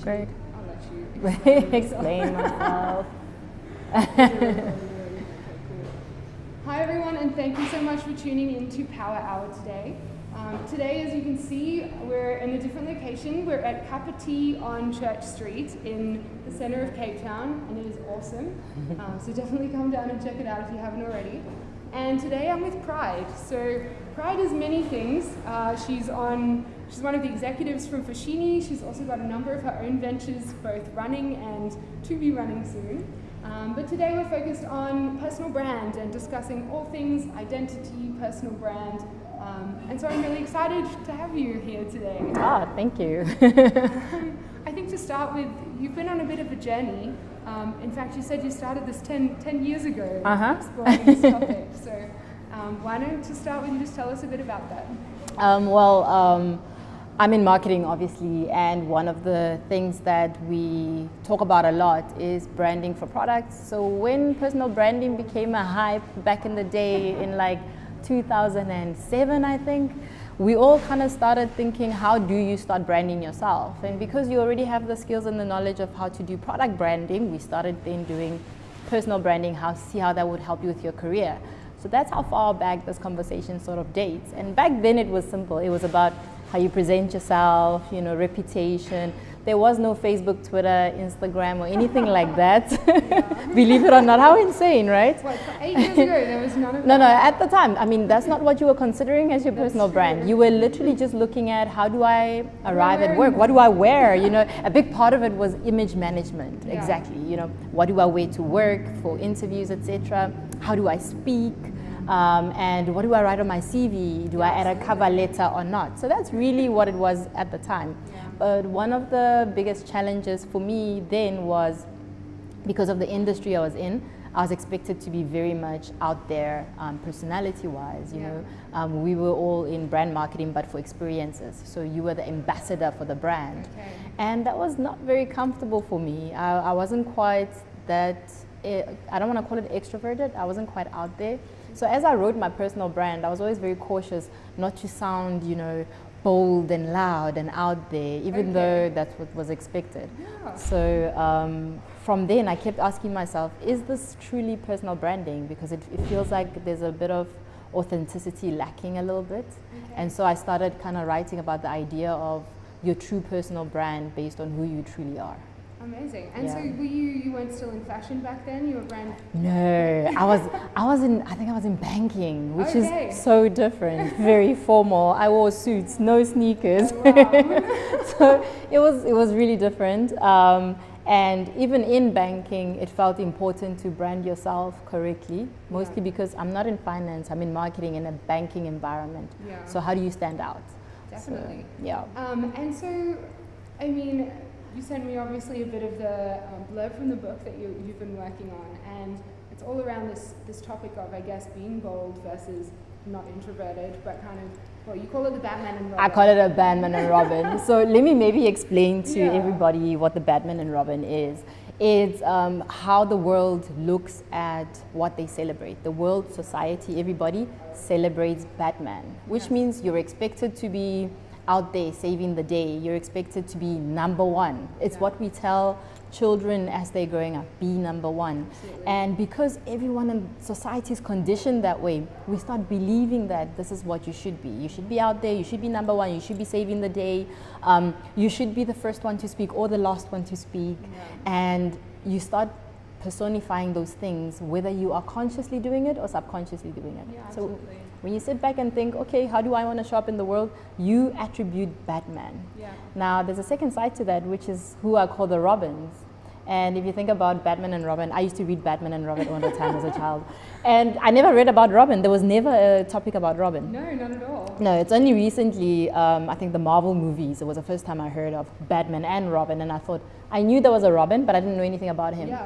Great. I'll let you Explain myself. Hi everyone, and thank you so much for tuning in to Power Hour today. Today, as you can see, we're in a different location. We're at Kappa Tea on Church Street in the center of Cape Town, and it is awesome. So definitely come down and check it out if you haven't already. And today I'm with Pride. So Pride is many things. She's one of the executives from Foschini. She's also got a number of her own ventures, both running and to be running soon. But today we're focused on personal brand and discussing all things identity, personal brand. And so I'm really excited to have you here today. Thank you. I think to start with, you've been on a bit of a journey. In fact, you said you started this 10 years ago, exploring this topic. So why don't to start with you just tell us a bit about that? I'm in marketing, obviously, and one of the things that we talk about a lot is branding for products. So when personal branding became a hype back in the day in like 2007, I think, we all kind of started thinking, how do you start branding yourself? And because you already have the skills and the knowledge of how to do product branding, we started then doing personal branding, see how that would help you with your career. So that's how far back this conversation sort of dates. And back then it was simple. It was about how you present yourself, reputation. There was no Facebook, Twitter, Instagram, or anything like that. Believe it or not, how insane, right? What, 8 years ago, there was none of that? No, at the time, I mean, that's not what you were considering as your personal brand. You were literally just looking at, how do I arrive at work? What do I wear? A big part of it was image management, exactly. What do I wear to work, for interviews, etc.? How do I speak? And what do I write on my CV? Do I add a cover letter or not? So that's really what it was at the time. But one of the biggest challenges for me then was, because of the industry I was in, I was expected to be very much out there personality-wise. We were all in brand marketing, but for experiences. So you were the ambassador for the brand. Okay. And that was not very comfortable for me. I wasn't quite that, I don't want to call it extroverted, I wasn't quite out there. So as I wrote my personal brand, I was always very cautious not to sound, bold and loud and out there, even though that's what was expected. Yeah. So from then I kept asking myself, is this truly personal branding? Because it feels like there's a bit of authenticity lacking a little bit. And so I started kind of writing about the idea of your true personal brand based on who you truly are. Amazing. And so you weren't still in fashion back then? You were brand? No, I was in banking, which is so different, very formal. I wore suits, no sneakers. Oh, wow. So it was really different. And even in banking, it felt important to brand yourself correctly, mostly because I'm not in finance, I'm in marketing in a banking environment. Yeah. So how do you stand out? Definitely. So, and so, I mean, you sent me obviously a bit of the blurb from the book that you've been working on, and it's all around this topic of, I guess, being bold versus not introverted, but kind of, well, you call it the Batman and Robin. I call it a Batman and Robin. So let me maybe explain to everybody what the Batman and Robin is. It's how the world looks at what they celebrate. The world, society, everybody celebrates Batman, which means you're expected to be out there saving the day. You're expected to be number one. It's what we tell children as they're growing up, be number one. Absolutely. And because everyone in society is conditioned that way, we start believing that this is what you should be. You should be out there, you should be number one, you should be saving the day, you should be the first one to speak or the last one to speak. And you start personifying those things, whether you are consciously doing it or subconsciously doing it. So when you sit back and think, okay, how do I want to show up in the world? You attribute Batman. Now, there's a second side to that, which is who I call the Robins. And if you think about Batman and Robin, I used to read Batman and Robin all the time as a child. And I never read about Robin. There was never a topic about Robin. No, not at all. No, it's only recently, I think the Marvel movies, it was the first time I heard of Batman and Robin, and I thought, I knew there was a Robin, but I didn't know anything about him.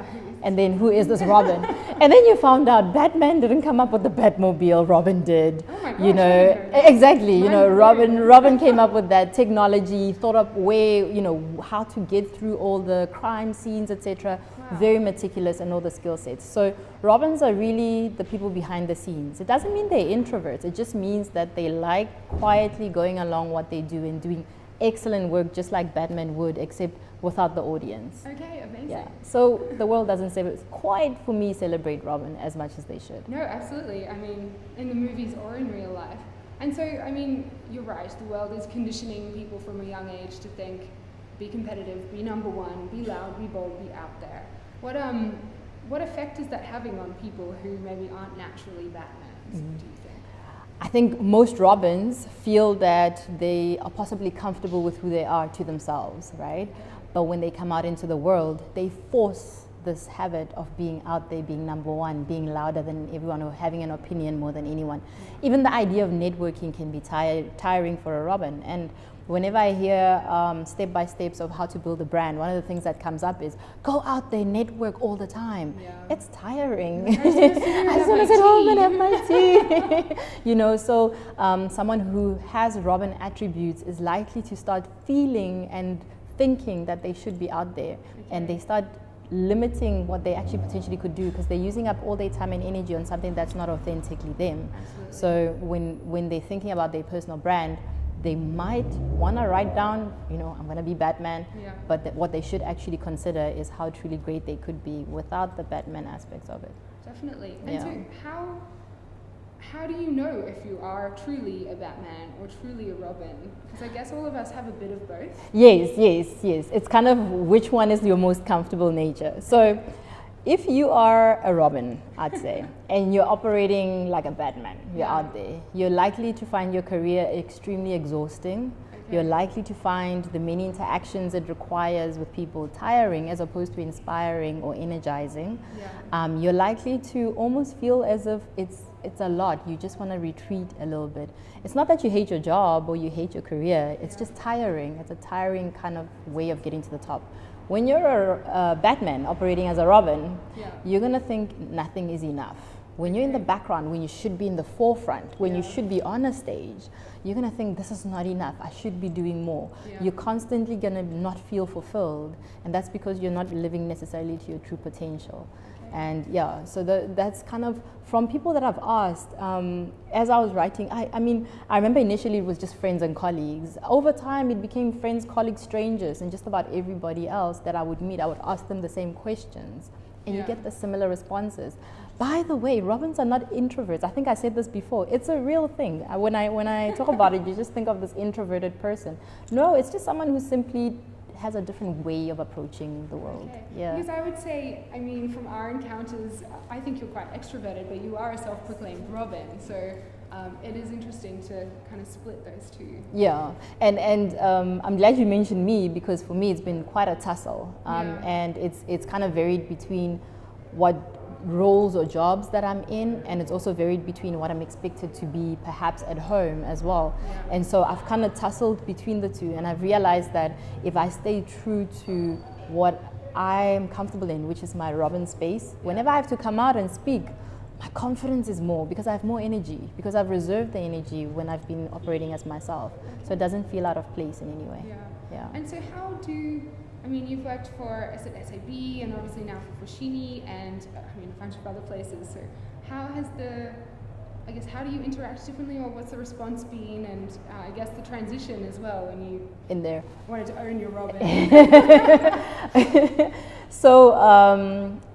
And then, who is this Robin? And then you found out Batman didn't come up with the Batmobile, Robin did. Oh my gosh, exactly, Robin came up with that technology, thought up how to get through all the crime scenes, etc. Very meticulous and all the skill sets. So Robins are really the people behind the scenes. It doesn't mean they're introverts. It just means that they like quietly going along what they do and doing excellent work just like Batman would, except without the audience. Okay, amazing. Yeah. So the world doesn't quite, for me, celebrate Robin as much as they should. No, absolutely. I mean, in the movies or in real life. And so, I mean, you're right. The world is conditioning people from a young age to think, be competitive, be number one, be loud, be bold, be out there. What effect is that having on people who maybe aren't naturally Batmans, do you think? I think most Robins feel that they are possibly comfortable with who they are to themselves, right? But when they come out into the world, they force this habit of being out there, being number one, being louder than everyone, or having an opinion more than anyone. Even the idea of networking can be tiring for a Robin. And whenever I hear step-by-steps of how to build a brand, one of the things that comes up is, go out there, network all the time. Yeah. It's tiring. I just want to sit home and have my tea. You know, so someone who has Robin attributes is likely to start feeling and thinking that they should be out there. And they start limiting what they actually potentially could do, because they're using up all their time and energy on something that's not authentically them. Absolutely. So when they're thinking about their personal brand, they might want to write down, you know, I'm going to be Batman, but what they should actually consider is how truly great they could be without the Batman aspects of it. Definitely. And so how do you know if you are truly a Batman or truly a Robin? Because I guess all of us have a bit of both. Yes. It's kind of which one is your most comfortable nature. So if you are a Robin, I'd say, and you're operating like a Batman, you're out there, you're likely to find your career extremely exhausting. Okay. You're likely to find the many interactions it requires with people tiring as opposed to inspiring or energizing. Yeah. You're likely to almost feel as if it's a lot. You just want to retreat a little bit. It's not that you hate your job or you hate your career. It's just tiring. It's a tiring kind of way of getting to the top. When you're a Batman operating as a Robin, you're going to think nothing is enough. When you're in the background, when you should be in the forefront, when you should be on a stage, you're going to think this is not enough. I should be doing more. You're constantly going to not feel fulfilled. And that's because you're not living necessarily to your true potential. And so that's kind of from people that I've asked, as I was writing, I mean, I remember initially it was just friends and colleagues. Over time, it became friends, colleagues, strangers, and just about everybody else that I would meet, I would ask them the same questions. And you get the similar responses. By the way, Robins are not introverts. I think I said this before. It's a real thing. When I talk about it, you just think of this introverted person. No, it's just someone who simply has a different way of approaching the world. Okay. Yeah. Because I would say, I mean, from our encounters, I think you're quite extroverted, but you are a self-proclaimed Robin. So it is interesting to kind of split those two. Yeah, and I'm glad you mentioned me, because for me it's been quite a tussle, and it's kind of varied between what roles or jobs that I'm in, and it's also varied between what I'm expected to be perhaps at home as well. And so I've kind of tussled between the two, and I've realized that if I stay true to what I'm comfortable in, which is my Robin space, whenever I have to come out and speak, my confidence is more, because I have more energy, because I've reserved the energy when I've been operating as myself. So it doesn't feel out of place in any way. Yeah. And so I mean, you've worked for SAB and obviously now for Foschini and a bunch of other places. So how do you interact differently, or what's the response been? And I guess the transition as well when you wanted to own your Robin. So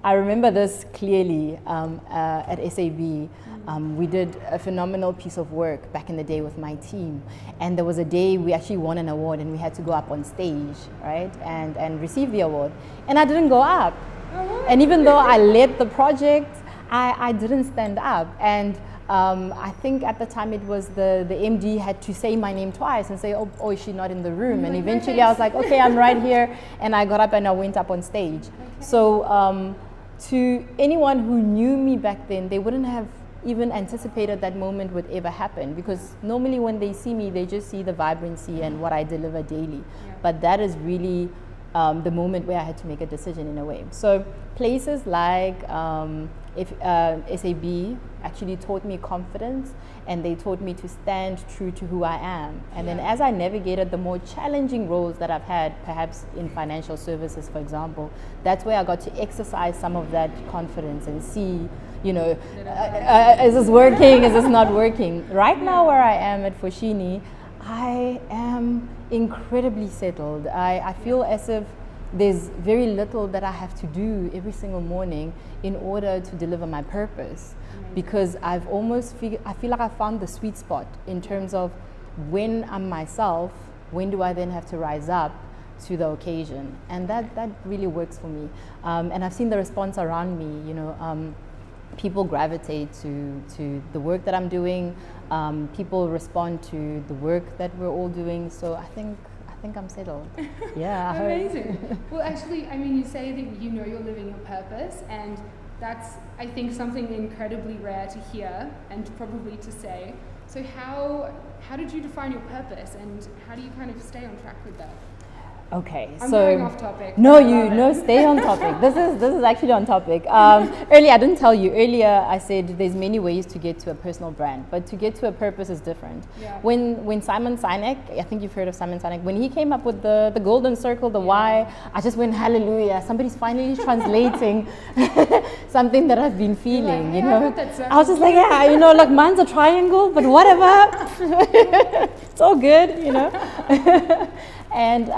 I remember this clearly at SAB. We did a phenomenal piece of work back in the day with my team, and there was a day we actually won an award and we had to go up on stage, right, and receive the award, and I didn't go up. And even though I led the project, I didn't stand up. And I think at the time it was the MD had to say my name twice and say, oh, is she not in the room? And eventually I was like, okay, I'm right here. And I got up and I went up on stage. So to anyone who knew me back then, they wouldn't have even anticipated that moment would ever happen, because normally when they see me, they just see the vibrancy and what I deliver daily. But that is really the moment where I had to make a decision in a way. So places like SAB actually taught me confidence, and they taught me to stand true to who I am. And then as I navigated the more challenging roles that I've had, perhaps in financial services, for example, that's where I got to exercise some of that confidence and see, is this working, is this not working? Right now where I am at Foschini, I am incredibly settled. I feel as if there's very little that I have to do every single morning in order to deliver my purpose. Because I feel like I found the sweet spot in terms of when I'm myself, when do I then have to rise up to the occasion? And that really works for me. And I've seen the response around me, you know, people gravitate to the work that I'm doing. People respond to the work that we're all doing. So I think I'm settled. Yeah. Amazing. Well, actually, I mean, you say that you know you're living your purpose, and that's, I think, something incredibly rare to hear and probably to say. So how did you define your purpose, and how do you kind of stay on track with that? Okay, I'm so going off topic. No, stay on topic. This is actually on topic. Earlier, I didn't tell you. Earlier, I said there's many ways to get to a personal brand, but to get to a purpose is different. Yeah. When Simon Sinek, I think you've heard of Simon Sinek, when he came up with the golden circle, the why, I just went hallelujah. Somebody's finally translating something that I've been feeling. Like, you hey, know, I was just like, yeah, you know, like mine's a triangle, but whatever. It's all good, you know. And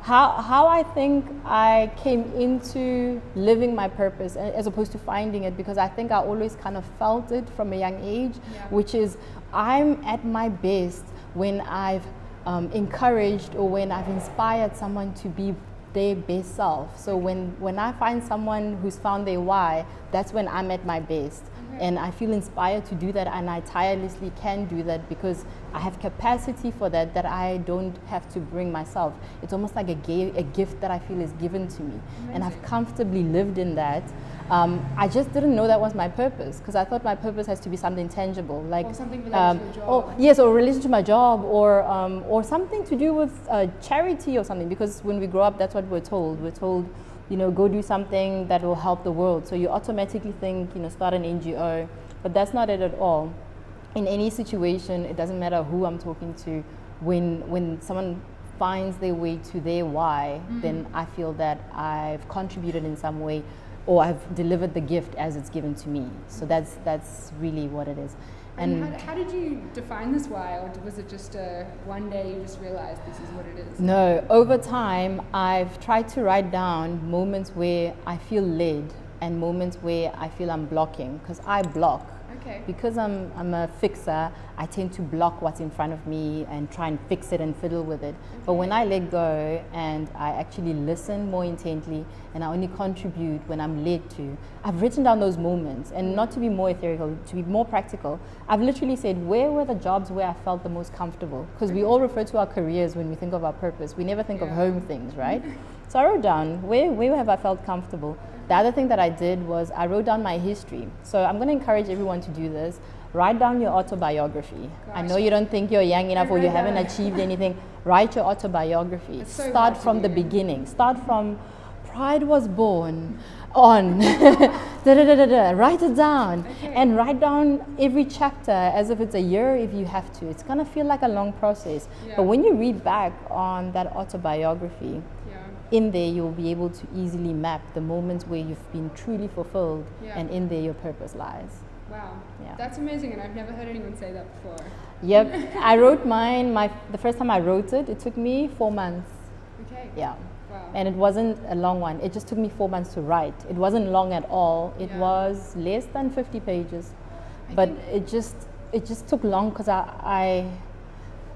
how I think I came into living my purpose as opposed to finding it, because I think I always kind of felt it from a young age, which is I'm at my best when I've encouraged or when I've inspired someone to be their best self. So when I find someone who's found their why, that's when I'm at my best. And I feel inspired to do that, and I tirelessly can do that because I have capacity for that I don't have to bring myself. It's almost like a gift that I feel is given to me. Amazing. And I've comfortably lived in that. I just didn't know that was my purpose, because I thought my purpose has to be something tangible, like or something related to your job. Or relation to my job, or something to do with charity or something. Because when we grow up, that's what we're told. We're told, you know, go do something that will help the world. So you automatically think, you know, start an NGO, but that's not it at all. In any situation, it doesn't matter who I'm talking to. When someone finds their way to their why, then I feel that I've contributed in some way, or I've delivered the gift as it's given to me. So that's really what it is. And how did you define this why, or was it just one day you just realized this is what it is? No, over time I've tried to write down moments where I feel led and moments where I feel I'm blocking, because I block. Okay. Because I'm a fixer, I tend to block what's in front of me and try and fix it and fiddle with it. Okay. But when I let go and I actually listen more intently and I only contribute when I'm led to, I've written down those moments, and not to be more ethereal, to be more practical, I've literally said, where were the jobs where I felt the most comfortable? Because we all refer to our careers when we think of our purpose. We never think of home things, right? So I wrote down, where have I felt comfortable? The other thing that I did was I wrote down my history. So I'm going to encourage everyone to do this. Write down your autobiography. Gosh. I know you don't think you're young enough or you haven't achieved anything. Write your autobiography. So start from the beginning. Start from Pride was born on. Write it down. Okay. And write down every chapter as if it's a year if you have to. It's going to feel like a long process. Yeah. But when you read back on that autobiography, in there you'll be able to easily map the moments where you've been truly fulfilled, and in there your purpose lies. Wow, that's amazing, and I've never heard anyone say that before. Yep, I wrote mine, the first time I wrote it, it took me 4 months. Okay. Yeah. Wow. And it wasn't a long one, it just took me 4 months to write. It wasn't long at all, it was less than 50 pages. But it just took long because I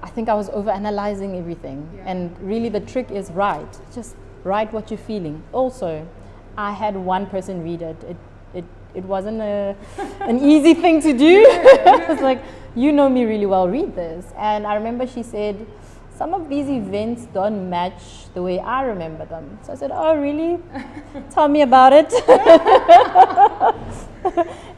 think I was overanalyzing everything. And really the trick is just write what you're feeling. Also, I had one person read it. It wasn't an easy thing to do. It's like, you know me really well, read this. And I remember she said, some of these events don't match the way I remember them. So I said, oh really? Tell me about it.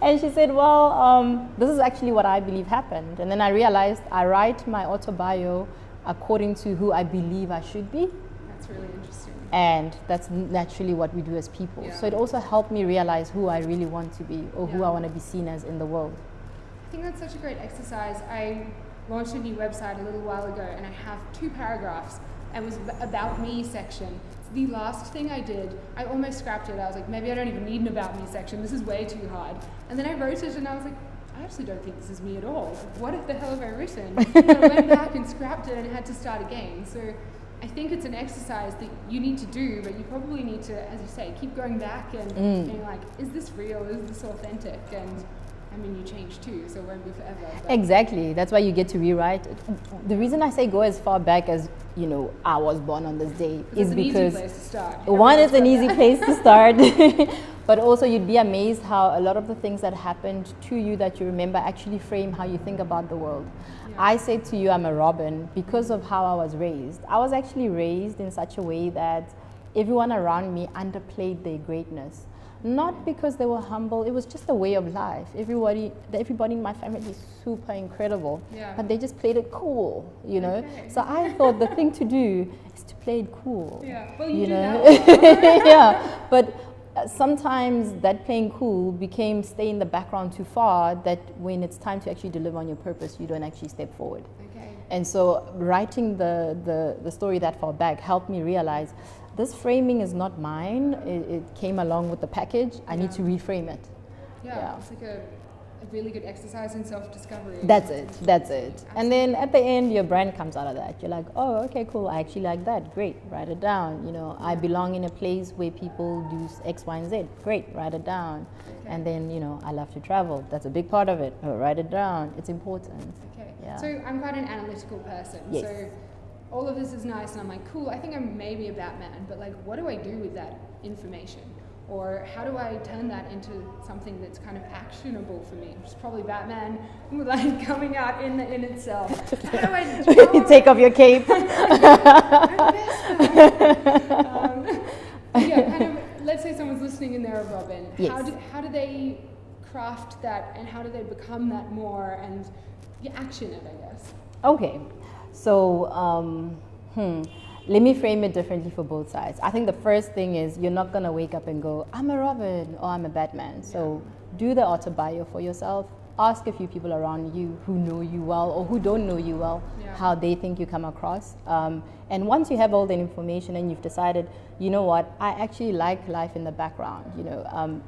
And she said, well, this is actually what I believe happened. And then I realized I write my autobio according to who I believe I should be. That's really interesting. And that's naturally what we do as people. Yeah. So it also helped me realize who I really want to be, or who I want to be seen as in the world. I think that's such a great exercise. I launched a new website a little while ago, and I have 2 paragraphs. It was about me section. It's the last thing I did. I almost scrapped it. I was like, maybe I don't even need an about me section. This is way too hard. And then I wrote it, and I was like, I actually don't think this is me at all. What the hell have I written? And I went back and scrapped it and had to start again. So I think it's an exercise that you need to do, but you probably need to, as you say, keep going back and being like, is this real? Is this authentic? And I mean, you change too, so it won't be forever. Exactly. That's why you get to rewrite it. The reason I say go as far back as, I was born on this day is because it's an easy place to start. One, it's an easy place to start. But also you'd be amazed how a lot of the things that happened to you that you remember actually frame how you think about the world. Yeah. I say to you, I'm a Robin because of how I was raised. I was actually raised in such a way that everyone around me underplayed their greatness. Not because they were humble, it was just a way of life. Everybody in my family is super incredible, but they just played it cool, Okay. So I thought the thing to do is to play it cool. Yeah, well, you do that. Yeah, but sometimes that playing cool became stay in the background too far, that when it's time to actually deliver on your purpose, you don't actually step forward. Okay. And so writing the story that far back helped me realize this framing is not mine. It came along with the package. I need to reframe it. Yeah, it's like a really good exercise in self-discovery. That's it. Absolutely. And then at the end, your brand comes out of that. You're like, oh, okay, cool. I actually like that. Great. Write it down. I belong in a place where people do X, Y, and Z. Great. Write it down. Okay. And then, I love to travel. That's a big part of it. Write it down. It's important. Okay. Yeah. So I'm quite an analytical person. Yes. So all of this is nice, and I'm like, cool, I think I'm maybe a Batman, but like, what do I do with that information? Or how do I turn that into something that's kind of actionable for me? Which is probably Batman, like coming out in itself. How do I take off your cape? Let's say someone's listening and they're a Robin. Yes. How do they craft that, and how do they become that more and action it, I guess? Okay. So, let me frame it differently for both sides. I think the first thing is you're not going to wake up and go, I'm a Robin or I'm a Batman. So do the autobio for yourself. Ask a few people around you who know you well or who don't know you well, how they think you come across. And once you have all the information and you've decided, you know what, I actually like life in the background.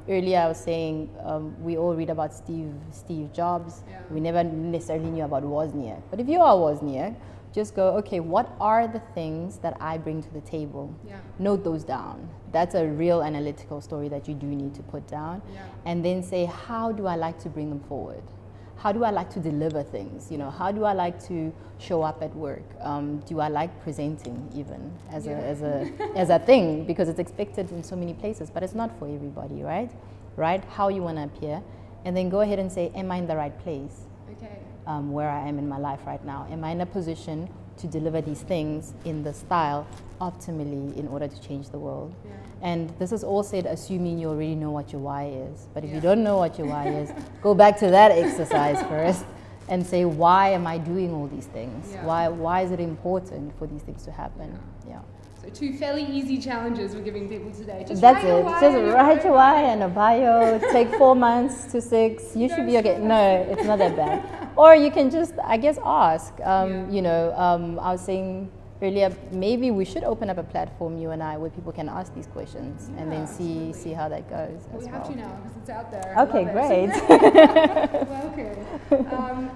Earlier I was saying we all read about Steve Jobs. Yeah. We never necessarily knew about Wozniak. But if you are Wozniak, just go, okay, what are the things that I bring to the table? Yeah. Note those down. That's a real analytical story that you do need to put down. Yeah. And then say, how do I like to bring them forward? How do I like to deliver things? How do I like to show up at work? Do I like presenting even as a thing? Because it's expected in so many places, but it's not for everybody, right? Right? How you want to appear. And then go ahead and say, am I in the right place? Okay. Where I am in my life right now. Am I in a position to deliver these things in the style optimally in order to change the world? Yeah. And this is all said assuming you already know what your why is. But if you don't know what your why is, go back to that exercise first and say, why am I doing all these things? Yeah. Why is it important for these things to happen? Yeah. So 2 fairly easy challenges we're giving people today. Just write your why and a bio. Take 4 months to 6. You should be okay. No, it's not that bad. Or you can just, I guess, ask. I was saying earlier, maybe we should open up a platform, you and I, where people can ask these questions and then see how that goes. We have to now because it's out there. Okay, great. Welcome.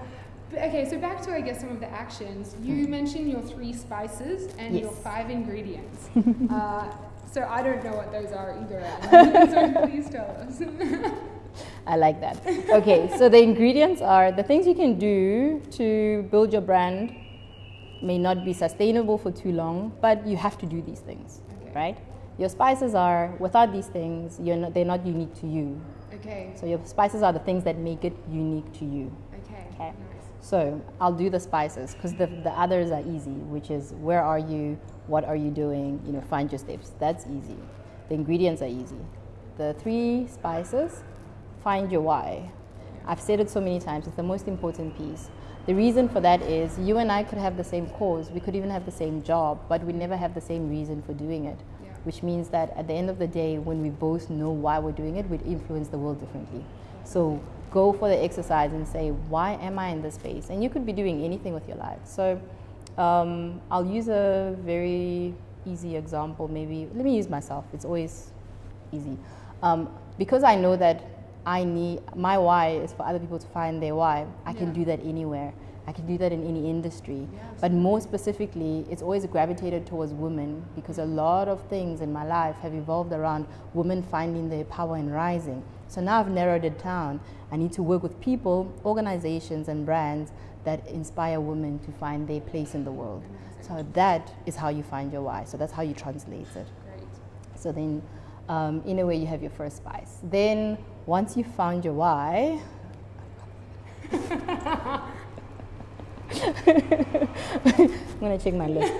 Okay, so back to, I guess, some of the actions. You mentioned your 3 spices and your 5 ingredients. So I don't know what those are either. So please tell us. I like that. Okay, so the ingredients are the things you can do to build your brand. May not be sustainable for too long, but you have to do these things, right? Your spices are, without these things, they're not unique to you. Okay. So your spices are the things that make it unique to you. Okay. Nice. So I'll do the spices because the others are easy, which is where are you, what are you doing, find your steps. That's easy. The ingredients are easy. The 3 spices, find your why. I've said it so many times, it's the most important piece. The reason for that is you and I could have the same cause, we could even have the same job, but we never have the same reason for doing it. Yeah. Which means that at the end of the day, when we both know why we're doing it, we'd influence the world differently. So go for the exercise and say, why am I in this space? And you could be doing anything with your life. So I'll use a very easy example, maybe. Let me use myself, it's always easy. Because I know that my why is for other people to find their why. I can Yeah. do that anywhere. I can do that in any industry. Yeah, But more specifically, it's always gravitated towards women because a lot of things in my life have evolved around women finding their power and rising. So now I've narrowed it down. I need to work with people, organizations, and brands that inspire women to find their place in the world. So that is how you find your why. So that's how you translate it. Great. So then, in a way, you have your first spice. Then, once you found your why, I'm going to check my list.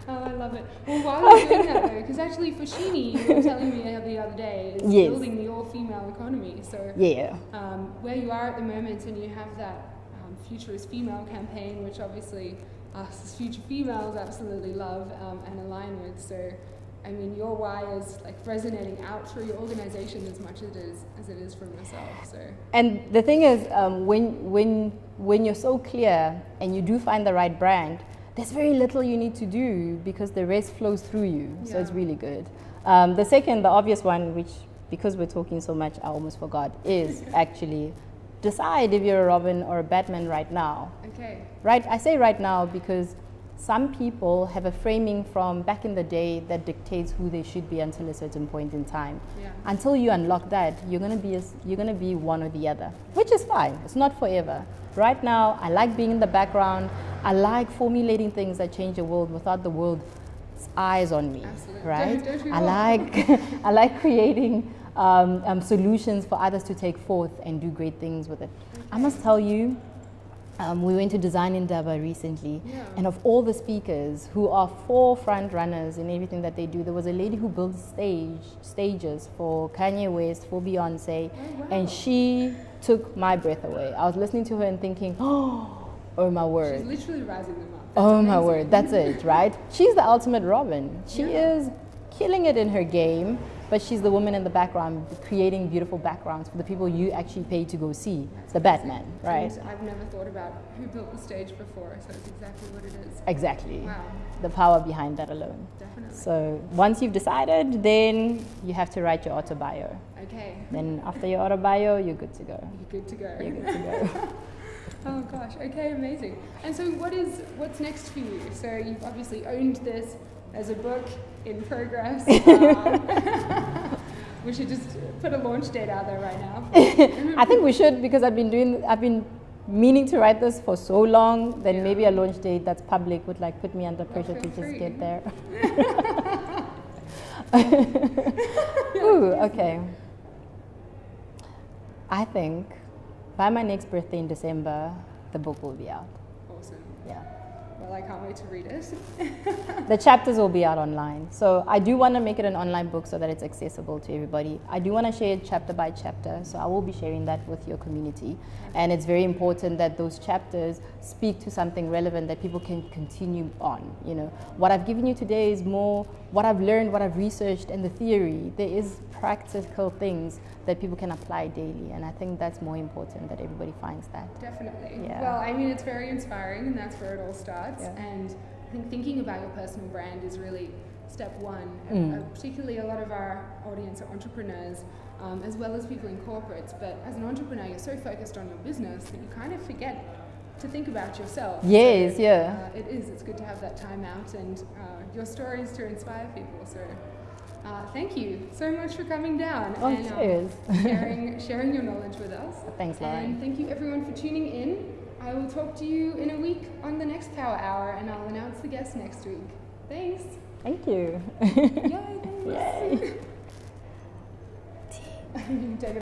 Oh, I love it. Well, while you're doing that though, because actually Foschini, you were telling me the other day, is Yes. building the all-female economy. So Yeah. where you are at the moment, and you have that Future is Female campaign, which obviously us as future females absolutely love and align with. So, I mean, your why is like resonating out through your organization as much as it is from yourself. So. And the thing is, when you're so clear and you do find the right brand, there's very little you need to do because the rest flows through you. So it's Yeah. really good. The second, the obvious one, which because we're talking so much, I almost forgot, is actually decide if you're a Robin or a Batman right now. Okay. Right, I say right now because some people have a framing from back in the day that dictates who they should be until a certain point in time. Yeah. Until you unlock that, you're gonna be one or the other, which is fine. It's not forever. Right now, I like being in the background. I like formulating things that change the world without the world's eyes on me. Absolutely. Right? Don't we I all? like I like creating solutions for others to take forth and do great things with it. I must tell you, we went to Design Indaba recently, Yeah. and of all the speakers who are forefront runners in everything that they do, there was a lady who built stages for Kanye West, for Beyonce, Oh, wow. and she took my breath away. I was listening to her and thinking, oh my word. She's literally rising them up. Oh That's my amazing. word, that's it, right? She's the ultimate Robin. She Yeah. is killing it in her game, but she's the woman in the background creating beautiful backgrounds for the people you actually pay to go see, the Batman, right? And I've never thought about who built the stage before, so it's exactly what it is. Exactly. Wow, The power behind that alone. definitely. So once you've decided, then you have to write your autobio. Okay, Then after your autobio, you're good to go. you're good to go. You're good to go. Oh gosh, okay, amazing. And so what's next for you? So you've obviously owned this as a book in progress. We should just put a launch date out there right now. I think we should because I've been meaning to write this for so long that Yeah. maybe a launch date that's public would like put me under pressure to feel just free. get there. Ooh, okay. I think by my next birthday in December, the book will be out. Awesome. Yeah. Well, I can't wait to read it. The chapters will be out online. So I do want to make it an online book so that it's accessible to everybody. I do want to share it chapter by chapter. So I will be sharing that with your community. And it's very important that those chapters speak to something relevant that people can continue on. You know, what I've given you today is more what I've learned, what I've researched, and the theory. There is practical things that people can apply daily. And I think that's more important that everybody finds that. Definitely. Yeah. Well, I mean, it's very inspiring, and that's where it all starts. Yeah. And I think thinking about your personal brand is really step one. Particularly a lot of our audience are entrepreneurs, as well as people in corporates. But as an entrepreneur, you're so focused on your business that you kind of forget to think about yourself. Yes, So, yeah. it's good to have that time out, and your stories to inspire people. So thank you so much for coming down Oh, and cheers. sharing your knowledge with us. Thanks, Lauren. And thank you everyone for tuning in. I will talk to you in a week on the next Power Hour, and I'll announce the guest next week. Thanks. Thank you. Yay, thanks. Yay. You can take it